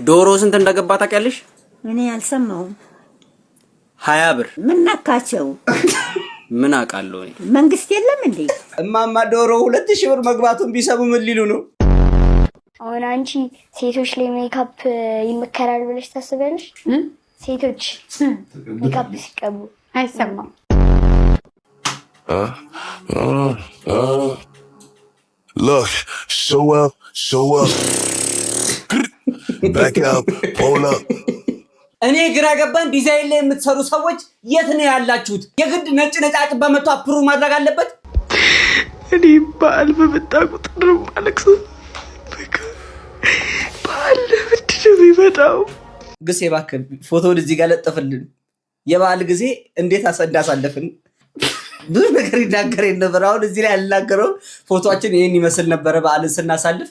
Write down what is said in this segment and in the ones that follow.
ዶሮ ስንት እንደገባ ታውቂያለሽ? እኔ አልሰማሁም። 20 ብር። ምን ነካቸው? ምን አውቃለሁ እኔ። መንግስት የለም እንዴ? እማማ ዶሮ 2000 ብር መግባቱን ቢሰሙ ምን ሊሉ ነው? አሁን አንቺ ሴቶች ላይ ሜካፕ ይመከራል ብለሽ ታስቢያለሽ? ሴቶች ሜካፕ ሲቀቡ አይሰማም። Look, show up. Back up, pull up. እኔ ግራ ገባን። ዲዛይን ላይ የምትሰሩ ሰዎች የት ነው ያላችሁት? የግድ ነጭ ነጫጭ በመቶ አፕሩ ማድረግ አለበት? እኔ በዓል በመጣ ቁጥር ማለቅስ በዓል ለምንድን ነው የሚመጣው? ግስ እባክህ ፎቶውን እዚህ ጋር ለጥፍልን። የበዓል ጊዜ እንዴት እንዳሳለፍን ብዙ ነገር ይናገር ነበር። አሁን እዚህ ላይ ያልናገረው ፎቶአችን ይሄን ይመስል ነበር በዓልን ስናሳልፍ።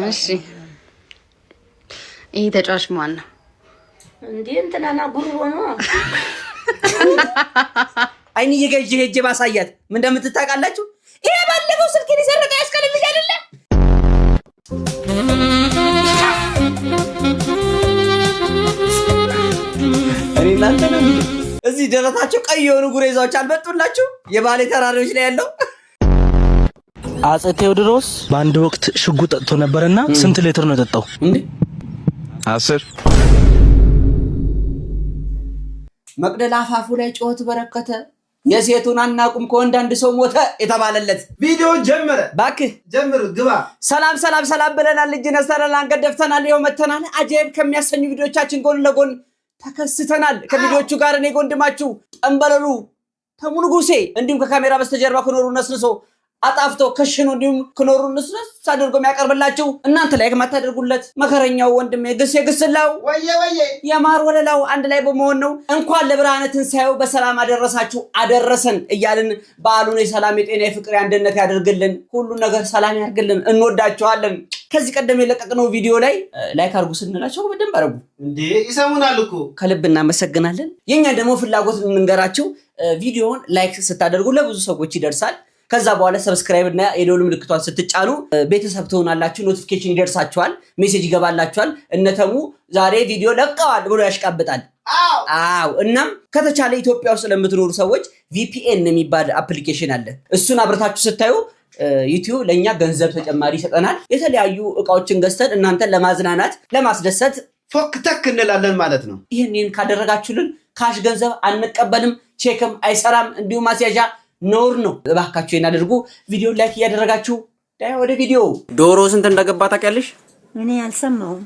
እሺ ይሄ ተጫዋች ማን ነው እንዴ? እንትናና ጉሩ ነው። አይን ይገጅ ሄጄ ባሳያት ምን እንደምትታቃላችሁ። ይሄ ባለፈው ስልኬን ይሰረቀ ያስቀልልኝ አይደለ? እኔ እናንተ ነው እዚህ ደረታቸው ቀይ የሆኑ ጉሬዛዎች አልመጡላችሁ? የባሌ ተራሮች ላይ ያለው አፄ ቴዎድሮስ በአንድ ወቅት ሽጉጥ ጠጥቶ ነበርና ስንት ሊትር ነው የጠጣው? እንዴ 10 መቅደላ አፋፉ ላይ ጮት በረከተ የሴቱን አናቁም ከወንድ አንድ ሰው ሞተ የተባለለት ቪዲዮ ጀመረ። ባክህ ጀምሩ ግባ። ሰላም ብለናል። እጅ ነስተናል፣ አንገት ደፍተናል፣ ይኸው መተናል። አጀብ ከሚያሰኙ ቪዲዮቻችን ጎን ለጎን ተከስተናል። ከቪዲዮቹ ጋር እኔ ጎንድማችሁ ጠንበለሉ ተሙሉ ጉሴ እንዲሁም ከካሜራ በስተጀርባ ከኖሩ ነስንሶ አጣፍቶ ከሽኖ እንዲሁም ከኖሩ ነስነስ አድርጎ የሚያቀርብላችሁ እናንተ ላይ ከማታደርጉለት መከረኛው ወንድሜ ግስላው ወየ የማር ወለላው አንድ ላይ በመሆን ነው። እንኳን ለብርሃነ ትንሣኤው በሰላም አደረሳችሁ አደረሰን እያልን በዓሉን የሰላም የጤና የፍቅር የአንድነት ያደርግልን፣ ሁሉ ነገር ሰላም ያርግልን። እንወዳችኋለን። ከዚህ ቀደም የለቀቅነው ቪዲዮ ላይ ላይክ አድርጉ ስንላቸው በደንብ አድርጉ እንዴ ይሰሙናል እኮ ከልብ እናመሰግናለን። የኛ ደግሞ ፍላጎት እንንገራችሁ። ቪዲዮውን ላይክ ስታደርጉ ለብዙ ሰዎች ይደርሳል። ከዛ በኋላ ሰብስክራይብ እና የደወል ምልክቷን ስትጫኑ ቤተሰብ ትሆናላችሁ። ኖቲፊኬሽን ይደርሳችኋል፣ ሜሴጅ ይገባላችኋል። እነተሙ ዛሬ ቪዲዮ ለቀዋል ብሎ ያሽቃብጣል። አዎ እናም ከተቻለ ኢትዮጵያ ውስጥ ለምትኖሩ ሰዎች VPN የሚባል አፕሊኬሽን አለ። እሱን አብረታችሁ ስታዩ ዩቲዩብ ለኛ ገንዘብ ተጨማሪ ይሰጠናል። የተለያዩ እቃዎችን ገዝተን እናንተን ለማዝናናት ለማስደሰት ፎክ ተክ እንላለን ማለት ነው። ይሄንን ካደረጋችሁልን ካሽ ገንዘብ አንቀበልም፣ ቼክም አይሰራም፣ እንዲሁም ማስያዣ ኖር ነው። እባካችሁ እናድርጉ። ቪዲዮ ላይክ ያደረጋችሁ ወደ ቪዲዮ። ዶሮ ስንት እንደገባ ታውቂያለሽ? እኔ አልሰማሁም።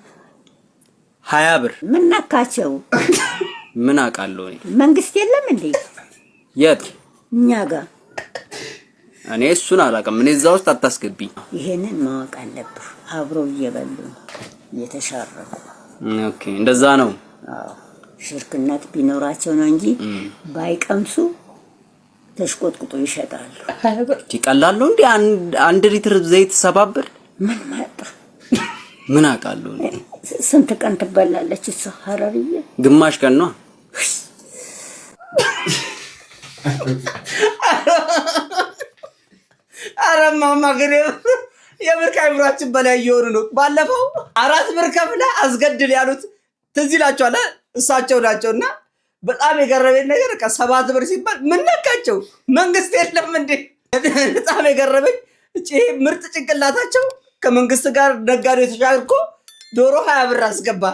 20 ብር። ምን ነካቸው? ምን አውቃለሁ እኔ። መንግስት የለም እንዴ? የት? እኛ ጋር። እኔ እሱን አላውቅም። እኔ እዛ ውስጥ አታስገቢኝ። ይሄንን ማወቅ አለብህ። አብረው እየበሉ እየተሻረኩ። ኦኬ እንደዛ ነው። አዎ ሽርክነት ቢኖራቸው ነው እንጂ ባይቀምሱ ተሽቆጥቁጦ ይሸጣሉ። ይቀላሉ እንዴ? 1 ሊትር ዘይት 7 ብር። ምን መጣ? ምን አውቃለሁ እኔ። ስንት ቀን ትበላለች እሷ ሐረርዬ? ግማሽ ቀን ነው። አረማማ ግን የብር ካይብራችን በላይ እየሆኑ ነው። ባለፈው 4 ብር ከፍለ አስገድል ያሉት ትዝ ይላችኋል። እሳቸው ናቸውና በጣም የገረመኝ ነገር 7 ብር ሲባል ምን ነካቸው? መንግስት የለም እንዴ? በጣም የገረመኝ ምርጥ ጭንቅላታቸው ከመንግስት ጋር ነጋዴው ተሻግሮ ዶሮ 20 ብር አስገባ።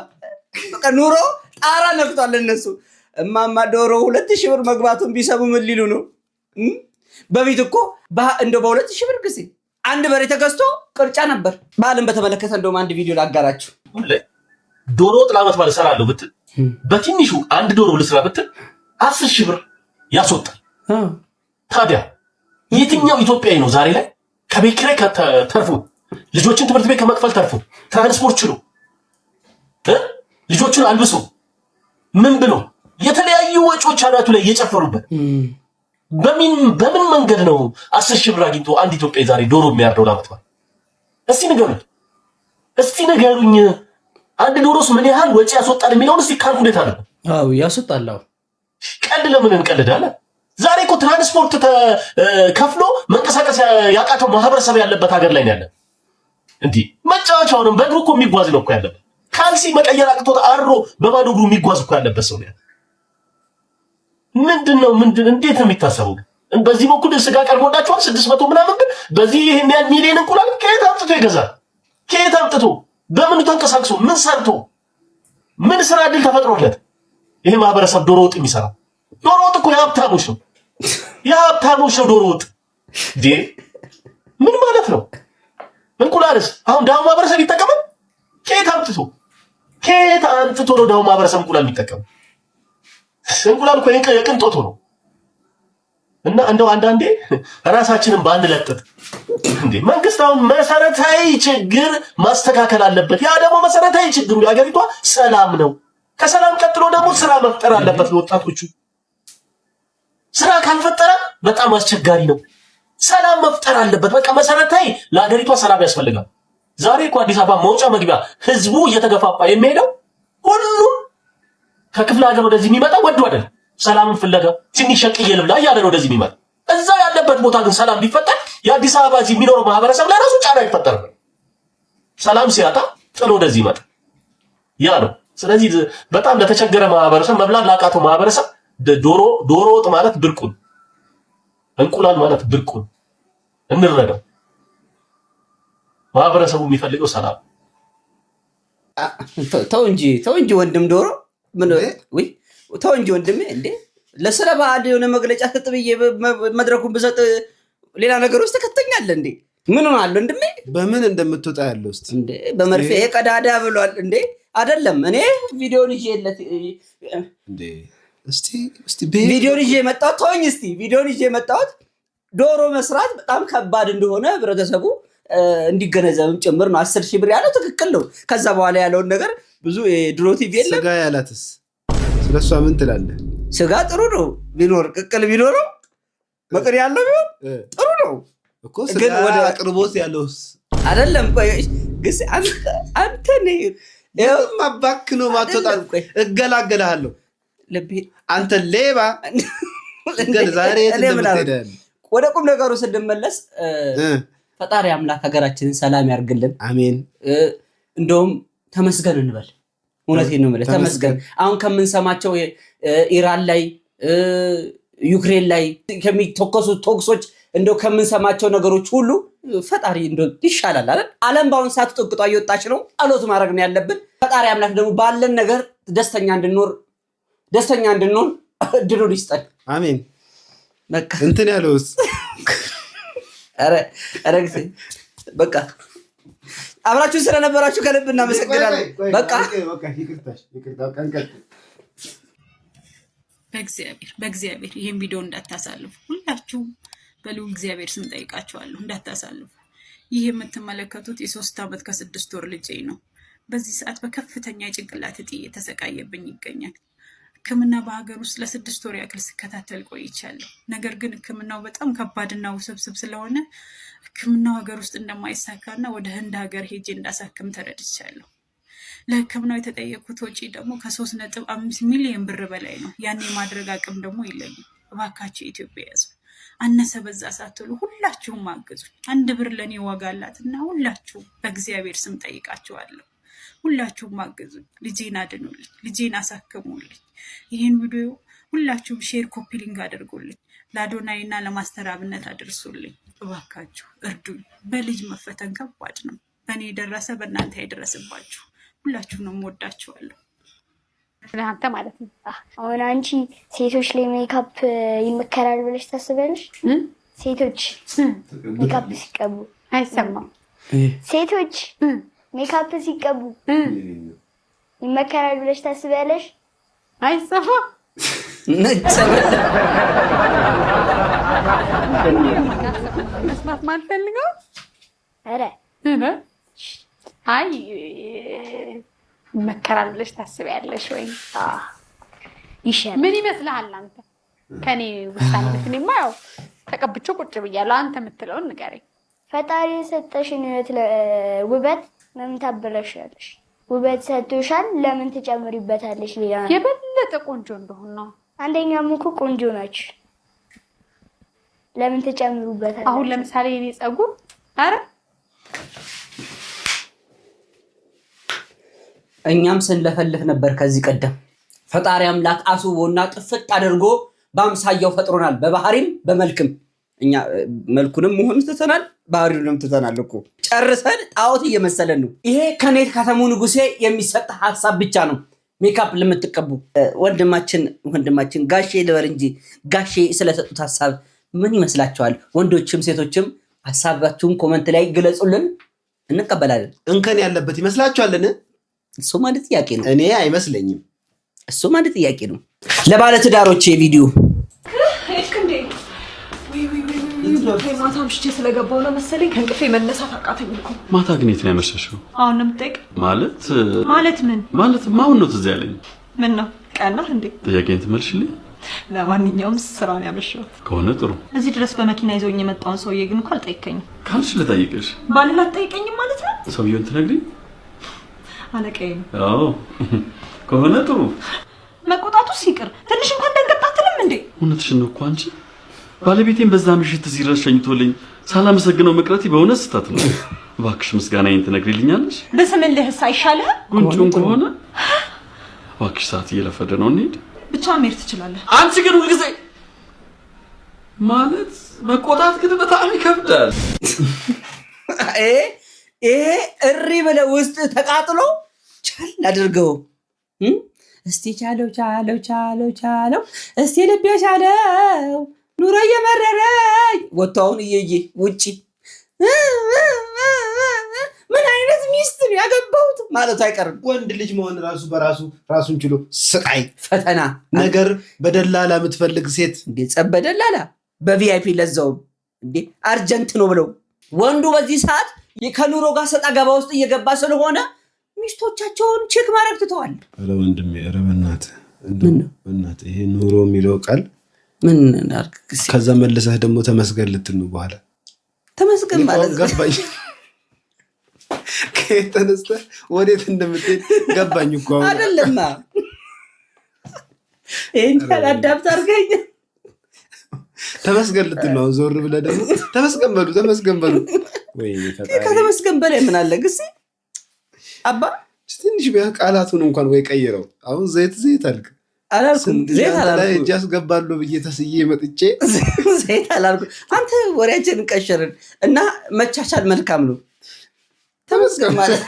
በቃ ኑሮ ጣራ ነክቷል እነሱ። እማማ ዶሮ 2000 ብር መግባቱን ቢሰሙ ምን ሊሉ ነው? በፊት እኮ እንደው በ2000 ብር ጊዜ አንድ በሬ ተገዝቶ ቅርጫ ነበር። በዓልን በተመለከተ እንደውም አንድ ቪዲዮ ላጋራችሁ። ዶሮ ጥላመት ማለት ሰራለሁ ብትል በትንሹ አንድ ዶሮ ልስራ ብትል 10,000 ብር ያስወጣል። ታዲያ የትኛው ኢትዮጵያዊ ነው ዛሬ ላይ ከቤት ኪራይ ተርፎ ልጆችን ትምህርት ቤት ከመክፈል ተርፎ ትራንስፖርት ችሎ ልጆቹን አልብሶ ምን ብሎ የተለያዩ ወጪዎች አናቱ ላይ እየጨፈሩበት በምን መንገድ ነው 10,000 ብር አግኝቶ አንድ ኢትዮጵያዊ ዛሬ ዶሮ የሚያርደው ለዓመት በዓል? እስቲ ንገሩኝ። አንድ ዶሮስ ምን ያህል ወጪ ያስወጣል የሚለውን እስቲ ካልኩሌት አለ። አዎ ያስወጣል። ቀልድ ለምን እንቀልዳለን? ዛሬ እኮ ትራንስፖርት ከፍሎ መንቀሳቀስ ያቃተው ማህበረሰብ ያለበት ሀገር ላይ ነው ያለን። እንዴ መጫወቻውንም በእግሩ እኮ የሚጓዝ ነው እኮ ያለበት። ካልሲ መቀየር አቅቶት አሮ በባዶ እግሩ የሚጓዝ እኮ ያለበት ሰው ነው። ምንድነው እንዴት ነው የሚታሰበው? በዚህ በኩል ስጋ ቀርቦላችኋል 600 ምናምን ብር፣ በዚህ ይሄን ያህል ሚሊዮን እንቁላል ከየት አምጥቶ ይገዛል? ከየት አምጥቶ በምን ተንቀሳቅሶ ምን ሰርቶ ምን ስራ እድል ተፈጥሮለት ይሄ ማህበረሰብ ዶሮ ወጥ የሚሰራ? ዶሮ ወጥ እኮ የሀብታሞች ነው፣ የሀብታሞች ነው ዶሮ ወጥ። ምን ማለት ነው? እንቁላልስ አሁን ዳው ማህበረሰብ ይጠቀማል? ከየት አምጥቶ ነው ዳው ማህበረሰብ እንቁላል የሚጠቀም? እንቁላል እኮ የቅንጦት ነው። እና እንደው አንዳንዴ ራሳችንን ባንለጥጥ እንዴ። መንግስት አሁን መሰረታዊ ችግር ማስተካከል አለበት። ያ ደግሞ መሰረታዊ ችግሩ የሀገሪቷ ሰላም ነው። ከሰላም ቀጥሎ ደግሞ ስራ መፍጠር አለበት ለወጣቶቹ። ስራ ካልፈጠረ በጣም አስቸጋሪ ነው። ሰላም መፍጠር አለበት። በቃ መሰረታዊ ለሀገሪቷ ሰላም ያስፈልጋል። ዛሬ እኮ አዲስ አበባ መውጫ መግቢያ ህዝቡ እየተገፋፋ የሚሄደው ሁሉም ከክፍለ ሀገር ወደዚህ የሚመጣ ወዶ አይደል፣ ሰላምን ፍለጋ ትንሽ ሸቅዬ ልብላ እያለ ነው ወደዚህ የሚመጣ። እዛ ያለበት ቦታ ግን ሰላም ቢፈጠር የአዲስ አበባ እዚህ የሚኖረው ማህበረሰብ ላይ ራሱ ጫና አይፈጠርም። ሰላም ሲያጣ ጥሎ ወደዚህ ይመጣ። ያ ነው። ስለዚህ በጣም ለተቸገረ ማህበረሰብ፣ መብላት ላቃተው ማህበረሰብ ዶሮ ወጥ ማለት ብርቁን፣ እንቁላል ማለት ብርቁን እንረዳው። ማህበረሰቡ የሚፈልገው ሰላም። ተው እንጂ ወንድም ዶሮ ምን ወይ ተው እንጂ ወንድሜ። እንዴ ለስለ ባዕድ የሆነ መግለጫ ተጥብዬ መድረኩን ብሰጥ ሌላ ነገር ውስጥ ተከተኛለህ እንዴ? ምን ሆናል ወንድሜ? በምን እንደምትወጣ ያለው እስቲ እንዴ በመርፌ ቀዳዳ ብሏል እንዴ? አይደለም እኔ ቪዲዮን ይዤለት እንዴ እስቲ ቪዲዮን ይዤ መጣሁ። ተወኝ እስቲ ቪዲዮን ይዤ መጣሁት። ዶሮ መስራት በጣም ከባድ እንደሆነ ህብረተሰቡ እንዲገነዘብም ጭምር ነው። 10,000 ብር ያለው ትክክል ነው። ከዛ በኋላ ያለውን ነገር ብዙ ድሮ ቲቪ የለም። ስጋ ያላትስ ስለሷ ምን ትላለህ? ስጋ ጥሩ ነው ቢኖር፣ ቅቅል ቢኖረው መቅር ያለው ቢሆን ጥሩ ነው እኮ። ስጋ ወደ አቅርቦት ያለውስ አይደለም። ቆይ ግስ አንተ ነህ ማባክ ነው ማጥጣ። እገላገላለሁ ለቤ አንተ ሌባ ዛሬ እንደምትሄድ ወደ ቁም ነገሩ ስንመለስ ፈጣሪ አምላክ ሀገራችንን ሰላም ያርግልን። አሜን። እንደውም ተመስገን እንበል። እውነቴን ነው የምልህ ተመስገን። አሁን ከምንሰማቸው ኢራን ላይ ዩክሬን ላይ ከሚተኮሱ ቶክሶች እንደው ከምንሰማቸው ነገሮች ሁሉ ፈጣሪ እንደው ይሻላል አይደል? ዓለም በአሁን ሰዓት ጥቅጧ እየወጣች ነው። ጸሎት ማድረግ ነው ያለብን። ፈጣሪ አምላክ ደግሞ ባለን ነገር ደስተኛ እንድንሆን እድሉን ይስጠን። አሜን። በቃ እንትን ያለውስ ኧረ በቃ አብራችሁ ስለነበራችሁ ከልብ እናመሰግናለን። በቃ በእግዚአብሔር ይህን ቪዲዮ እንዳታሳልፉ። ሁላችሁም በልዑል እግዚአብሔር ስም ጠይቃችኋለሁ፣ እንዳታሳልፉ። ይህ የምትመለከቱት የ3 ዓመት ከ6 ወር ልጄ ነው። በዚህ ሰዓት በከፍተኛ የጭንቅላት እጢ እየተሰቃየብኝ ይገኛል። ሕክምና በሀገር ውስጥ ለ6 ወር ያክል ስከታተል ቆይቻለሁ። ነገር ግን ሕክምናው በጣም ከባድና ውስብስብ ስለሆነ ሕክምናው ሀገር ውስጥ እንደማይሳካና ወደ ህንድ ሀገር ሄጄ እንዳሳክም ተረድቻለሁ። ለሕክምናው የተጠየኩት ወጪ ደግሞ ከ3.5 ሚሊዮን ብር በላይ ነው። ያን የማድረግ አቅም ደግሞ የለኝም። እባካችሁ የኢትዮጵያ ሕዝብ አነሰ በዛ ሳትሉ ሁላችሁም አግዙኝ። 1 ብር ለእኔ ዋጋ አላትና ሁላችሁም በእግዚአብሔር ስም ጠይቃችኋለሁ። ሁላችሁም አግዙኝ። ልጄን አድኑልኝ፣ ልጄን አሳክሙልኝ። ይህን ቪዲዮ ሁላችሁም ሼር፣ ኮፒ ሊንክ አድርጉልኝ። ለአዶናይና ለማስተር አብነት አድርሱልኝ። እባካችሁ እርዱኝ። በልጅ መፈተን ከባድ ነው። በእኔ የደረሰ በእናንተ አይደረስባችሁ። ሁላችሁንም ወዳችኋለሁ። አንተ ማለት ነው። አሁን አንቺ ሴቶች ላይ ሜካፕ ይመከራል ብለሽ ታስቢያለሽ? ሴቶች ሜካፕ ሲቀቡ አይሰማም። ሴቶች ሜካፕ ሲቀቡ ይመከራል ብለሽ ታስቢያለሽ? አይሰማም። መስማት ማልፈልገው ኧረ አይ ይመከራል ብለሽ ታስቢያለሽ ወይ? ይሻላል። ምን ይመስልሃል አንተ? ከኔ ውሳኔ እኔማ ያው ተቀብቼው ቁጭ ብያለሁ። አንተ የምትለውን ንገረኝ። ፈጣሪ የሰጠሽን ውበት ለምን ታበላሻለሽ? ውበት ሰጥቶሻል፣ ለምን ትጨምሪበታለሽ? ሌላ የበለጠ ቆንጆ እንደሆነ ነው። አንደኛም እኮ ቆንጆ ናችሁ፣ ለምን ትጨምሩበታለሽ? አሁን ለምሳሌ የኔ ፀጉር አረ እኛም ስንለፈልፍ ነበር ከዚህ ቀደም። ፈጣሪ አምላክ አስቦና ጥፍጥ አድርጎ በአምሳያው ፈጥሮናል፣ በባህሪም በመልክም። እኛ መልኩንም መሆን ትተናል፣ ባህሪውንም ትተናል እኮ ጨርሰን ጣዖት እየመሰለን ነው። ይሄ ከኔት ከተሙ ንጉሴ የሚሰጥ ሐሳብ ብቻ ነው። ሜካፕ ለምትቀቡ ወንድማችን ጋሼ ልበር እንጂ ጋሼ ስለሰጡት ሐሳብ ምን ይመስላችኋል? ወንዶችም ሴቶችም ሐሳባችሁን ኮመንት ላይ ግለጹልን፣ እንቀበላለን። እንከን ያለበት ይመስላችኋልን? እሱ ማለት ጥያቄ ነው። እኔ አይመስለኝም። እሱ ማለት ጥያቄ ነው። ለባለ ትዳሮች ቪዲዮ ማታ ምሽቼ ስለገባው ነው መሰለኝ ከእንቅልፌ መነሳት አቃተኝ እኮ። ማታ ግን የት ነው ያመሸሽው? አሁን ነው የምትጠይቅ? ማለት ምን ማለት ማውን ነው ትዝ ያለኝ? ምን ነው ቀናህ እንዴ? ጥያቄን ትመልሽልኝ? ለማንኛውም ስራ ነው ያመሸሁት። ከሆነ ጥሩ። እዚህ ድረስ በመኪና ይዞኝ የመጣውን ሰውዬ ግን እኮ አልጠይቀኝም። ካልሽ ልጠይቅሽ። ባልላ አልጠይቀኝም ማለት ነው? ሰውዬውን ትነግሪኝ? አለቀኝ። አዎ ከሆነ ጥሩ። መቆጣቱ ሲቅር ትንሽ እንኳን ደንገጥ አትልም እንዴ? እውነትሽን ነው እኮ አንቺ። ባለቤቴን በዛ ምሽት እዚህ ድረስ ሸኝቶልኝ ሳላመሰግነው መቅረቴ በእውነት ስህተት ነው። እባክሽ ምስጋናዬን ትነግሪልኛለሽ? ብስምልህስ አይሻልህም? ጉንጩን ከሆነ እባክሽ፣ ሰዓት እየለፈደ ነው፣ እንሂድ። ብቻ መሄድ ትችላለህ። አንቺ ግን ሁልጊዜ ማለት መቆጣት ግን በጣም ይከብዳል። ይሄ እሪ ብለህ ውስጥ ተቃጥሎ ቻል አድርገው እስቲ ቻለው እስቲ ልቤ ቻለው ኑሮ እየመረረኝ ወጣውን እየየ ውጪ ምን አይነት ሚስት ነው ያገባሁት ማለቱ አይቀርም። ወንድ ልጅ መሆን ራሱ በራሱ ራሱን ችሎ ስቃይ ፈተና ነገር በደላላ የምትፈልግ ሴት እንዴ በደላላ በቪአይፒ ለዛው እንዴ አርጀንት ነው ብለው ወንዱ በዚህ ሰዓት ከኑሮ ጋር ሰጣ ገባ ውስጥ እየገባ ስለሆነ ሚስቶቻቸውን ቼክ ማድረግ ትተዋል። አረ ወንድሜ አረ በእናትህ ይሄ ኑሮ የሚለው ቃል ምን እናርግ? ከዛ መልሰህ ደግሞ ተመስገን ልትል ነው። በኋላ ተመስገን ማለት ገባኝ። ከየት ተነስተህ ወዴት እንደምትሄድ ገባኝ እኮ አይደለማ። ይሄን አዳፕት አድርገኝ ተመስገን ልትል ነው። ዞር ብለህ ደግሞ ተመስገን በሉ። ወይኔ ፈጣሪ ከተመስገን በላይ ምን አለ ግሲ አባ ትንሽ ቃላቱን እንኳን ወይ ቀይረው። አሁን ዘይት አልክ አላልኩም። ዘይት አላልኩም። እጅ አስገባለሁ ብዬ ተስዬ መጥቼ ዘይት አላልኩም። አንተ ወሬያችንን ቀሸርን እና መቻቻል መልካም ነው። ተመስገን ማለት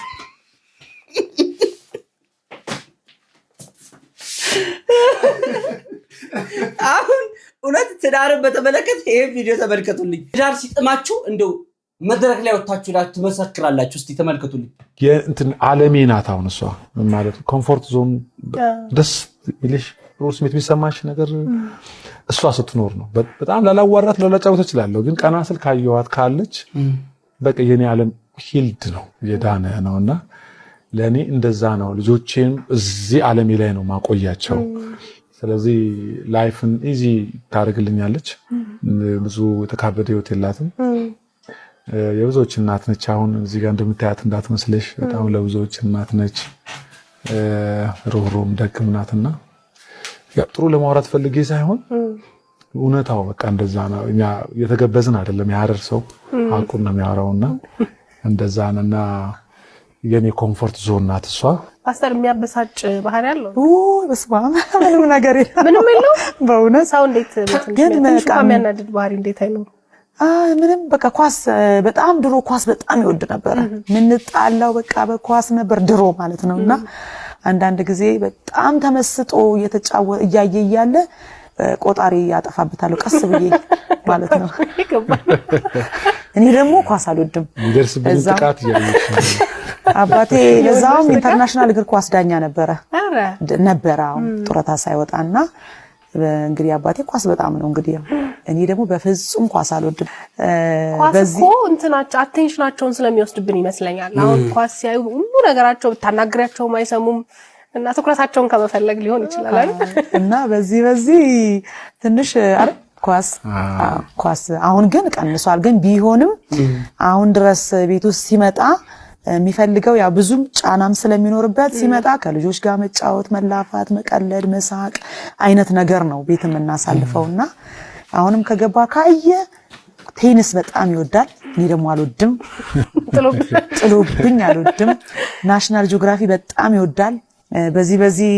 አሁን እውነት ትዳርን በተመለከተ ይሄን ቪዲዮ ተመልከቱልኝ። ትዳር ሲጥማችሁ እንደው መድረክ ላይ ወጣችሁ ትመሰክራላችሁ። እስቲ ተመልከቱልኝ። እንትን ዓለሜ ናት። አሁን እሷ ማለት ኮምፎርት ዞን ደስ ይልሽ ስሜት የሚሰማሽ ነገር እሷ ስትኖር ነው። በጣም ላላዋራት ላላጫውት እችላለሁ፣ ግን ቀና ስል ካየኋት ካለች በቃ የኔ ዓለም ሂልድ ነው የዳነ ነውና ለኔ እንደዛ ነው። ልጆቼም እዚህ ዓለሜ ላይ ነው ማቆያቸው። ስለዚህ ላይፍን ኢዚ ታደርግልኛለች። ብዙ የተካበደ ህይወት የላትም። የብዙዎች እናት ነች። አሁን እዚህ ጋር እንደምታያት እንዳትመስልሽ፣ በጣም ለብዙዎች እናት ነች። ሩህሩህም ደግም ናትና ጥሩ ለማውራት ፈልጌ ሳይሆን እውነታው በቃ እንደዛ ነው። እኛ የተገበዝን አይደለም። የሀረር ሰው ሀቁን ነው የሚያወራውና እንደዛ ነውና የኔ ኮምፎርት ዞን ናት እሷ። ፓስተር የሚያበሳጭ ባህሪ ያለው በስመ አብ ምንም ነገር ምንም የለው። በእውነት ሰው እንዴት ግን የሚያናድድ ባህሪ እንዴት አይኖር? ምንም በቃ ኳስ በጣም ድሮ ኳስ በጣም ይወድ ነበር። ምንጣላው በቃ በኳስ ነበር ድሮ ማለት ነውና አንዳንድ ጊዜ በጣም ተመስጦ እያየ እያለ ቆጣሪ ያጠፋበታል ቀስ ብዬ ማለት ነው። እኔ ደግሞ ኳስ አልወድም። ይደርስብኝ ጥቃት ያለሽ አባቴ ለዛውም ኢንተርናሽናል እግር ኳስ ዳኛ ነበረ ጡረታ ሳይወጣና እንግዲህ አባቴ ኳስ በጣም ነው እንግዲህ እኔ ደግሞ በፍጹም ኳስ አልወድም። ኳስ እኮ እንትናቸው አቴንሽናቸውን ስለሚወስድብን ይመስለኛል። አሁን ኳስ ሲያዩ ሁሉ ነገራቸው ብታናግሪያቸው አይሰሙም እና ትኩረታቸውን ከመፈለግ ሊሆን ይችላል አይደል? እና በዚህ ትንሽ ኳስ አሁን ግን ቀንሷል። ግን ቢሆንም አሁን ድረስ ቤት ውስጥ ሲመጣ የሚፈልገው ያ ብዙም ጫናም ስለሚኖርበት ሲመጣ ከልጆች ጋር መጫወት፣ መላፋት፣ መቀለድ፣ መሳቅ አይነት ነገር ነው ቤት የምናሳልፈውና አሁንም ከገባ ካየ ቴኒስ በጣም ይወዳል። እኔ ደግሞ አልወድም፣ ጥሎብኝ አልወድም። ናሽናል ጂኦግራፊ በጣም ይወዳል። በዚህ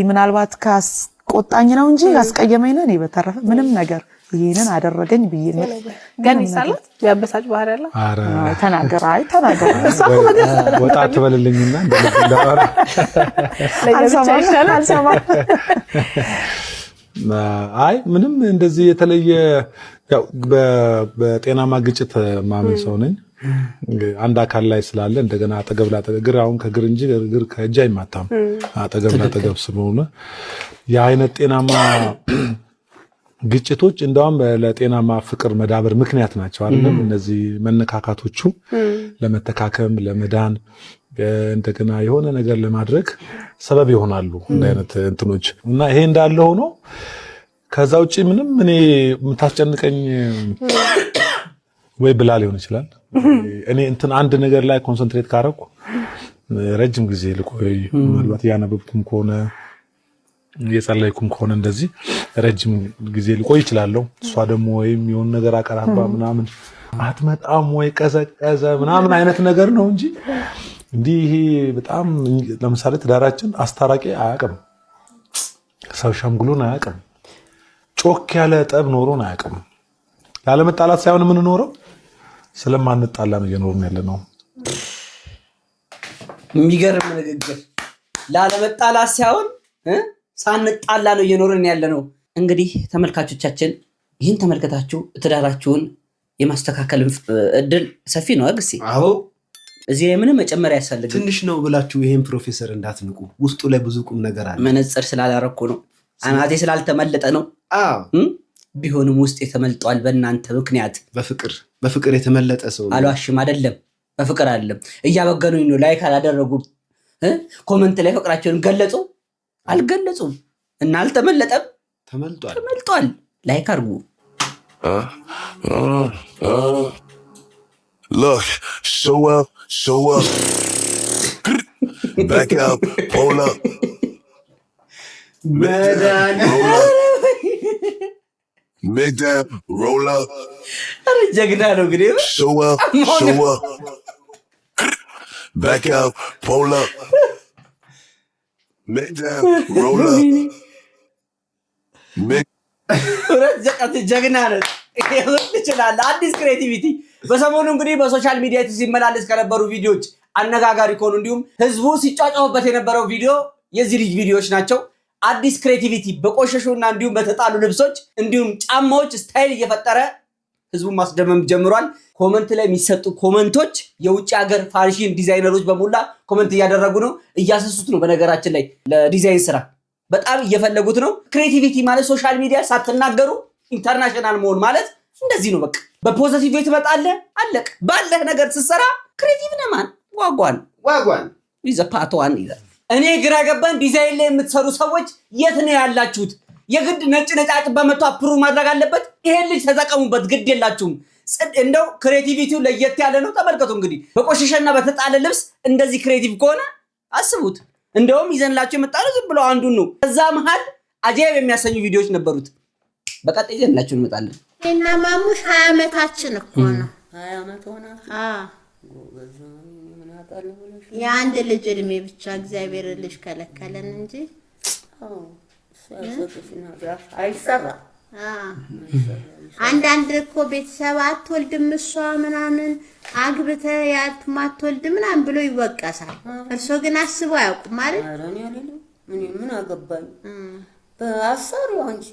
ምናልባት ካስቆጣኝ ነው እንጂ ያስቀየመኝ ነው። እኔ በተረፈ ምንም ነገር ይሄንን አደረገኝ ብዬ ነው። ግን ይሳላት ያበሳጭ ባህሪ ያለው ተናገር ወጣ ተበልልኝና እንደባራ አልሰማም። አይ ምንም እንደዚህ የተለየ ያው በጤናማ ግጭት ማመን ሰው ነኝ። አንድ አካል ላይ ስላለ እንደገና አጠገብ ላጠገብ አሁን ከግር እንጂ ግር ከእጅ አይማታም። አጠገብ ላጠገብ ስለሆነ የአይነት ጤናማ ግጭቶች እንደውም ለጤናማ ፍቅር መዳበር ምክንያት ናቸው አይደል? እነዚህ መነካካቶቹ ለመተካከም ለመዳን እንደገና የሆነ ነገር ለማድረግ ሰበብ ይሆናሉ እንደ አይነት እንትኖች እና ይሄ እንዳለ ሆኖ ከዛ ውጪ ምንም እኔ የምታስጨንቀኝ ወይ ብላ ሊሆን ይችላል። እኔ እንትን አንድ ነገር ላይ ኮንሰንትሬት ካረኩ ረጅም ጊዜ ልቆይ ምናልባት ያነበብኩም ከሆነ የጸለይኩም ከሆነ እንደዚህ ረጅም ጊዜ ልቆይ ይችላል። እሷ ደግሞ ወይም የሆነ ነገር አቀራባ ምናምን አትመጣም ወይ ቀዘቀዘ ምናምን አይነት ነገር ነው እንጂ እንዲህ ይሄ በጣም ለምሳሌ ትዳራችን አስታራቂ አያውቅም፣ ሰው ሸምግሎን አያውቅም፣ ጮክ ያለ ጠብ ኖሮን አያውቅም። ላለመጣላት ሳይሆን የምንኖረው ስለማንጣላ ነው እየኖርን ያለነው። የሚገርም ንግግር። ላለመጣላት ሳይሆን ሳንጣላ ነው እየኖርን ያለነው። እንግዲህ ተመልካቾቻችን ይህን ተመልከታችሁ ትዳራችሁን የማስተካከል እድል ሰፊ ነው። አግሲ አዎ እዚህ ላይ ምንም መጨመር ያስፈልግ ትንሽ ነው ብላችሁ ይሄን ፕሮፌሰር እንዳትንቁ። ውስጡ ላይ ብዙ ቁም ነገር አለ። መነጽር ስላላረኩ ነው፣ አናቴ ስላልተመለጠ ነው። ቢሆንም ውስጥ የተመልጧል በእናንተ ምክንያት። በፍቅር የተመለጠ ሰው አልዋሽም። አይደለም በፍቅር አይደለም እያበገኑኝ ነው። ላይክ አላደረጉም። ኮሜንት ላይ ፍቅራቸውን ገለጹ አልገለጹም እና አልተመለጠም። ተመልጧል። ላይክ አድርጉ። Look, show up. Back up, pull up. Make that, roll up. ጀግና ነው እንግዲህ። Show up. Back up, pull up. Make that, roll up. ጀግና ነው። ይችላል። አዲስ ክሬቲቪቲ በሰሞኑ እንግዲህ በሶሻል ሚዲያ ሲመላለስ ከነበሩ ቪዲዮዎች አነጋጋሪ ከሆኑ እንዲሁም ህዝቡ ሲጫጫውበት የነበረው ቪዲዮ የዚህ ልጅ ቪዲዮዎች ናቸው። አዲስ ክሬቲቪቲ በቆሸሹና እንዲሁም በተጣሉ ልብሶች እንዲሁም ጫማዎች ስታይል እየፈጠረ ህዝቡን ማስደመም ጀምሯል። ኮመንት ላይ የሚሰጡ ኮመንቶች የውጭ ሀገር ፋሽን ዲዛይነሮች በሙላ ኮመንት እያደረጉ ነው፣ እያሰሱት ነው። በነገራችን ላይ ለዲዛይን ስራ በጣም እየፈለጉት ነው። ክሬቲቪቲ ማለት ሶሻል ሚዲያ ሳትናገሩ ኢንተርናሽናል መሆን ማለት እንደዚህ ነው። በቃ በፖዚቲቭ ወይ ትመጣለህ፣ አለቅ ባለህ ነገር ስትሰራ ክሬቲቭ ነህ። ማን ዋጓን ይዘፓቷን ይዘ እኔ ግራ ገባን። ዲዛይን ላይ የምትሰሩ ሰዎች የት ነው ያላችሁት? የግድ ነጭ በመቶ አፕሩቭ ማድረግ አለበት? ይሄን ልጅ ተጠቀሙበት፣ ግድ የላችሁም። እንደው ክሬቲቪቲው ለየት ያለ ነው። ተመልከቱ እንግዲህ በቆሸሸና በተጣለ ልብስ እንደዚህ ክሬቲቭ ከሆነ አስቡት። እንደውም ይዘንላችሁ የመጣነው ዝም ብሎ አንዱን ነው። ከዛ መሃል አጃይብ የሚያሰኙ ቪዲዮዎች ነበሩት። በቀጣይ ይዘንላችሁ እንመጣለን። እና ማሙሽ 20 ዓመታችን እኮ ነው። 20 ዓመት ሆነ። የአንድ ልጅ እድሜ ብቻ እግዚአብሔር ልጅ ከለከለን እንጂ አይሰራ። አንዳንድ እኮ ቤተሰብ አትወልድም እሷ ምናምን አግብተ ያትማትወልድ ምናምን ብሎ ይወቀሳል። እርሶ ግን አስበው አያውቁም ማለት እኔ ምን አገባኝ? በአሰሪው አንቺ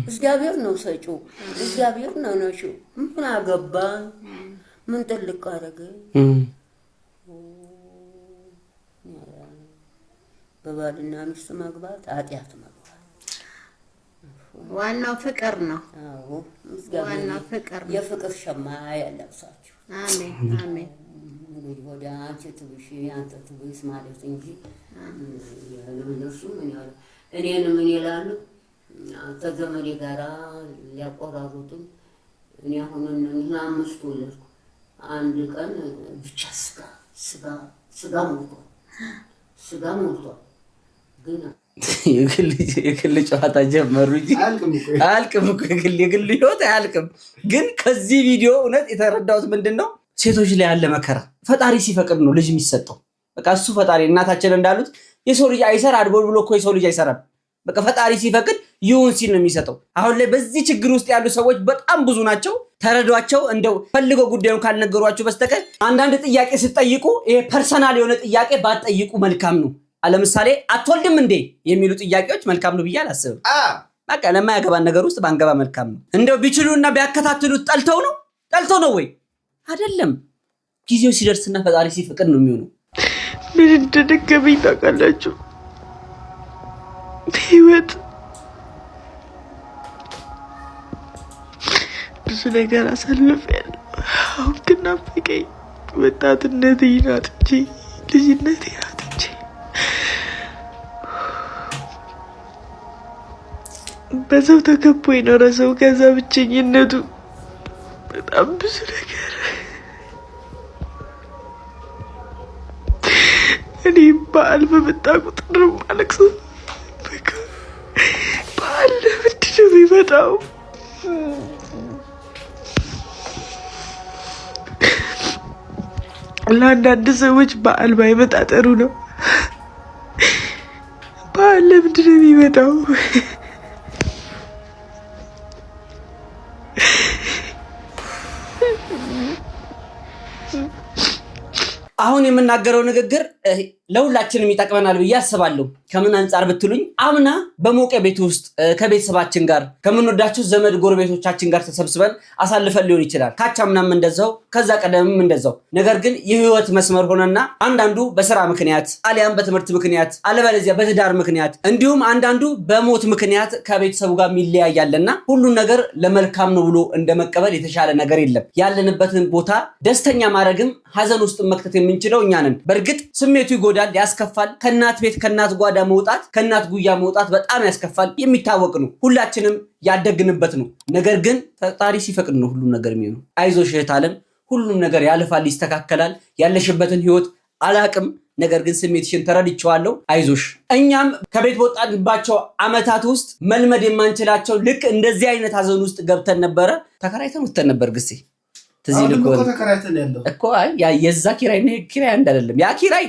እግዚአብሔር ነው ሰጪው፣ እግዚአብሔር ነው ነሺው። ምን አገባኝ? ምን ጥልቅ አደረገ? በባልና ሚስት መግባት ኃጢአት መግባት ዋናው ፍቅር ነው። አዎ ዋናው ፍቅር ነው። የፍቅር ሸማ ያለብሳችሁ። አሜን አሜን። እንግዲህ ወደ አንቺ ትብሽ አንተ ትብስ ማለት እንጂ እነሱ ምን ያሉ እኔን ምን ይላሉ? ተዘመዴ ጋራ ሊያቆራሩጡኝ እኔ አሁን እና አምስት ወለድኩ። አንድ ቀን ብቻ ስጋ ሞልቷል። ግን የግል ጨዋታ ጀመሩ እንጂ አልቅም እኮ የግል ህይወት አያልቅም። ግን ከዚህ ቪዲዮ እውነት የተረዳሁት ምንድነው ሴቶች ላይ ያለ መከራ ፈጣሪ ሲፈቅድ ነው ልጅ የሚሰጠው። በቃ እሱ ፈጣሪ እናታችን እንዳሉት የሰው ልጅ አይሰራ አድቦል ብሎ እኮ የሰው ልጅ አይሰራም። በቃ ፈጣሪ ሲፈቅድ ይሁን ሲል ነው የሚሰጠው። አሁን ላይ በዚህ ችግር ውስጥ ያሉ ሰዎች በጣም ብዙ ናቸው። ተረዷቸው። እንደው ፈልገው ጉዳዩን ካልነገሯቸው በስተቀር አንዳንድ ጥያቄ ስትጠይቁ ይሄ ፐርሰናል የሆነ ጥያቄ ባትጠይቁ መልካም ነው። ለምሳሌ አትወልድም እንዴ የሚሉ ጥያቄዎች መልካም ነው ብዬ አላስብም። በቃ ለማያገባን ነገር ውስጥ ባንገባ መልካም ነው። እንደው ቢችሉና ቢያከታትሉት ጠልተው ነው ወይ አይደለም። ጊዜው ሲደርስና ፈጣሪ ሲፈቅድ ነው የሚሆነው። ምን እንደደገመኝ ታውቃላችሁ? ህይወት ብዙ ነገር አሳልፌያለሁ። አሁን ግን ናፈቀኝ። ወጣትነቴ ናት እንጂ ልጅነቴ ናት እንጂ በሰው ተከቦ የኖረ ሰው ከዛ ብቸኝነቱ በጣም ብዙ ነገር እኔ በዓል በመጣ ቁጥር ማለቅሰው በዓል ለምንድን ነው የሚመጣው? ለአንዳንድ ሰዎች በዓል ባይመጣ ጥሩ ነው። በዓል ለምንድን ነው የሚመጣው? አሁን የምናገረው ንግግር ለሁላችንም ይጠቅመናል ብዬ አስባለሁ። ከምን አንፃር ብትሉኝ አምና በሞቀ ቤት ውስጥ ከቤተሰባችን ጋር ከምንወዳቸው ዘመድ ጎረቤቶቻችን ጋር ተሰብስበን አሳልፈን ሊሆን ይችላል። ካቻምናም እንደዛው ከዛ ቀደምም እንደዛው። ነገር ግን የህይወት መስመር ሆነና አንዳንዱ በስራ ምክንያት አሊያም በትምህርት ምክንያት አለበለዚያ በትዳር ምክንያት እንዲሁም አንዳንዱ በሞት ምክንያት ከቤተሰቡ ጋር ይለያያልና ሁሉን ነገር ለመልካም ነው ብሎ እንደመቀበል የተሻለ ነገር የለም። ያለንበትን ቦታ ደስተኛ ማድረግም ሀዘን ውስጥ መክተት የምንችለው እኛ ነን። በእርግጥ ስሜቱ ይጎዳል፣ ያስከፋል። ከእናት ቤት ከእናት ጓዳ መውጣት ከእናት ጉያ መውጣት በጣም ያስከፋል። የሚታወቅ ነው። ሁላችንም ያደግንበት ነው። ነገር ግን ፈጣሪ ሲፈቅድ ነው ሁሉም ነገር የሚሆነው። አይዞሽ እህት ዓለም፣ ሁሉም ነገር ያልፋል፣ ይስተካከላል። ያለሽበትን ህይወት አላቅም፣ ነገር ግን ስሜትሽን ተረድቼዋለሁ። አይዞሽ። እኛም ከቤት በወጣንባቸው አመታት ውስጥ መልመድ የማንችላቸው ልክ እንደዚህ አይነት ሀዘን ውስጥ ገብተን ነበረ። ተከራይተን ወጥተን ነበር ግሴ ትዚህ እኮ የዛ ኪራይ ነው። ኪራይ አይደለም ያ ኪራይ